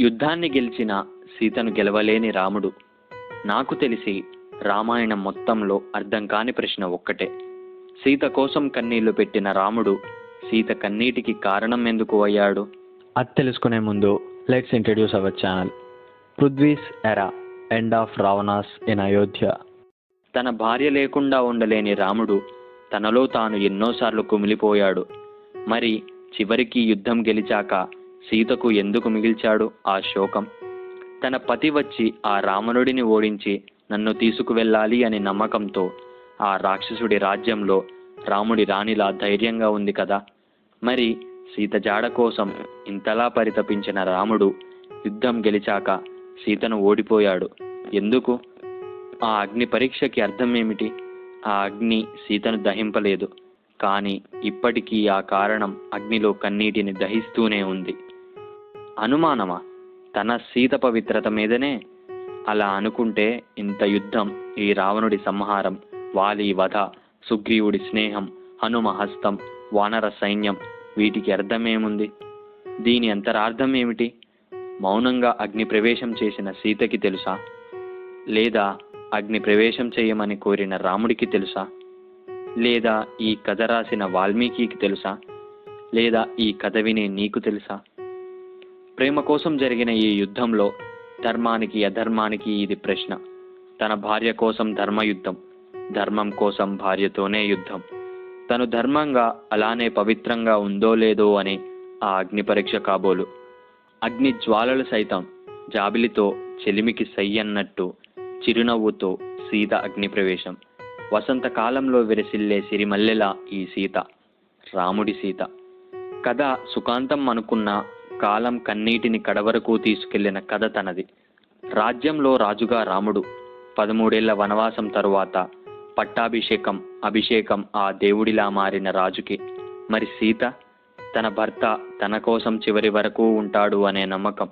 యుద్ధాన్ని గెలిచిన సీతను గెలవలేని రాముడు. నాకు తెలిసి రామాయణం మొత్తంలో అర్థం కాని ప్రశ్న ఒక్కటే. సీత కోసం కన్నీళ్లు పెట్టిన రాముడు సీత కన్నీటికి కారణం ఎందుకు అయ్యాడు? అది తెలుసుకునే ముందు let's introduce our channel. Prithvi's era, end of Ravana's in Ayodhya. తన భార్య లేకుండా ఉండలేని రాముడు తనలో తాను ఎన్నోసార్లు కుమిలిపోయాడు. మరి చివరికి యుద్ధం గెలిచాక సీతకు ఎందుకు మిగిల్చాడు ఆ శోకం? తన పతి వచ్చి ఆ రావణుడిని ఓడించి నన్ను తీసుకువెళ్ళాలి అనే నమ్మకంతో ఆ రాక్షసుడి రాజ్యంలో రాముడి రాణిలా ధైర్యంగా ఉంది కదా. మరి సీత జాడ కోసం ఇంతలా పరితపించిన రాముడు యుద్ధం గెలిచాక సీతను ఓడిపోయాడు ఎందుకు? ఆ అగ్ని పరీక్షకి అర్థం ఏమిటి? ఆ అగ్ని సీతను దహింపలేదు, కానీ ఇప్పటికీ ఆ కారణం అగ్నిలో కన్నీటిని దహిస్తూనే ఉంది. అనుమానమా? తన సీత పవిత్రత మీదనే? అలా అనుకుంటే ఇంత యుద్ధం, ఈ రావణుడి సంహారం, వాలి వధ, సుగ్రీవుడి స్నేహం, హనుమ హస్తం, వానర సైన్యం, వీటికి అర్థమేముంది? దీని అంతరార్థం ఏమిటి? మౌనంగా అగ్ని ప్రవేశం చేసిన సీతకి తెలుసా? లేదా అగ్ని ప్రవేశం చేయమని కోరిన రాముడికి తెలుసా? లేదా ఈ కథ రాసిన వాల్మీకి తెలుసా? లేదా ఈ కథ వినే నీకు తెలుసా? ప్రేమ కోసం జరిగిన ఈ యుద్ధంలో ధర్మానికి అధర్మానికి ఇది ప్రశ్న. తన భార్య కోసం ధర్మయుద్ధం, ధర్మం కోసం భార్యతోనే యుద్ధం. తను ధర్మంగా అలానే పవిత్రంగా ఉందో లేదో అని ఆ అగ్ని పరీక్ష కాబోలు. అగ్ని జ్వాలలు సైతం జాబిలితో చెలిమికి సయ్యన్నట్టు చిరునవ్వుతో సీత అగ్ని ప్రవేశం. వసంతకాలంలో విరసిల్లే సిరిమల్లెలా ఈ సీత, రాముడి సీత. కథ సుఖాంతం అనుకున్న కాలం కన్నీటిని కడవరకు తీసుకెళ్లిన కథ తనది. రాజ్యంలో రాజుగా రాముడు, 13 ఏళ్ల వనవాసం తరువాత పట్టాభిషేకం, అభిషేకం ఆ దేవుడిలా మారిన రాజుకి. మరి సీత, తన భర్త తన కోసం చివరి వరకు ఉంటాడు అనే నమ్మకం.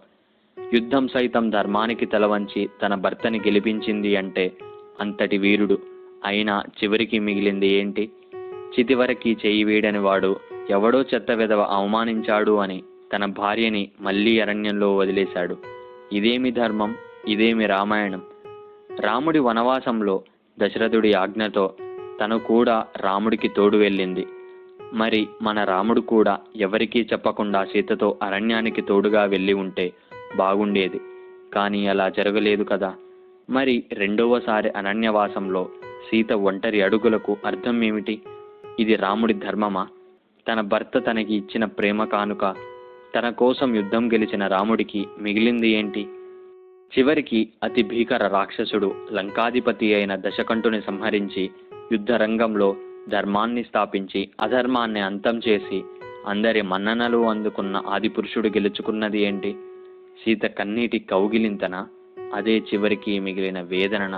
యుద్ధం సైతం ధర్మానికి తలవంచి తన భర్తని గెలిపించింది అంటే అంతటి వీరుడు. అయినా చివరికి మిగిలింది ఏంటి? చితివరకి చేయి వీడని వాడు ఎవడో చెత్త వెధవ అవమానించాడు అని తన భార్యని మళ్ళీ అరణ్యంలో వదిలేశాడు. ఇదేమి ధర్మం? ఇదేమి రామాయణం? రాముడి వనవాసంలో దశరథుడి ఆజ్ఞతో తను కూడా రాముడికి తోడు వెళ్ళింది. మరి మన రాముడు కూడా ఎవరికీ చెప్పకుండా సీతతో అరణ్యానికి తోడుగా వెళ్ళి ఉంటే బాగుండేది. కానీ అలా జరగలేదు కదా. మరి రెండవసారి అరణ్యవాసంలో సీత ఒంటరి అడుగులకు అర్థం ఏమిటి? ఇది రాముడి ధర్మమా? తన భర్త తనకి ఇచ్చిన ప్రేమ కానుక. తన కోసం యుద్ధం గెలిచిన రాముడికి మిగిలింది ఏంటి? చివరికి అతి భీకర రాక్షసుడు లంకాధిపతి అయిన దశకంఠుని సంహరించి యుద్ధరంగంలో ధర్మాన్ని స్థాపించి అధర్మాన్ని అంతం చేసి అందరి మన్ననలు అందుకున్న ఆదిపురుషుడు గెలుచుకున్నది ఏంటి? సీత కన్నీటి కౌగిలింతన? అదే చివరికి మిగిలిన వేదనన?